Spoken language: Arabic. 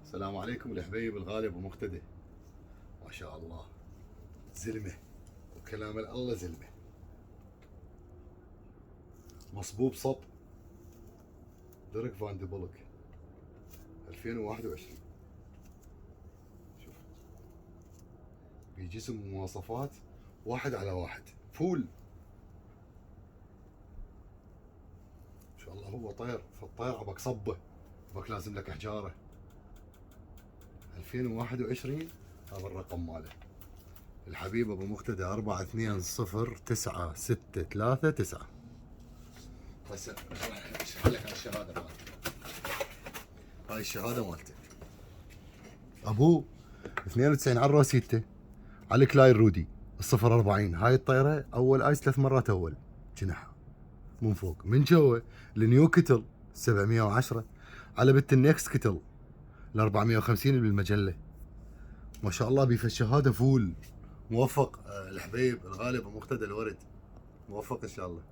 السلام عليكم الحبيب الغالي ابو مقتدى. ما شاء الله زلمه، وكلام الله زلمه، مصبوب صب درك فان دي بولك 2021. شوف بجسم مواصفات 1/1 فول. ما شاء الله هو طير، فالطير عبك صبه، عبك لازم لك حجاره. 2021 هذا الرقم ماله. الحبيب ابو مقتدى 42096339. بس خليك على الشهاده مالته، هاي الشهاده مالته. ابوه 92 على الروسيتا على كلاي رودي 040. هاي الطيره اول ايس 3 مرات اول جنحها من فوق. من جوا النيو كتل 710 على بت النكس كتل ال 450 بالمجله. ما شاء الله بيف الشهاده فول. موفق الحبيب الغالي ابو مقتدى الورد، موفق ان شاء الله.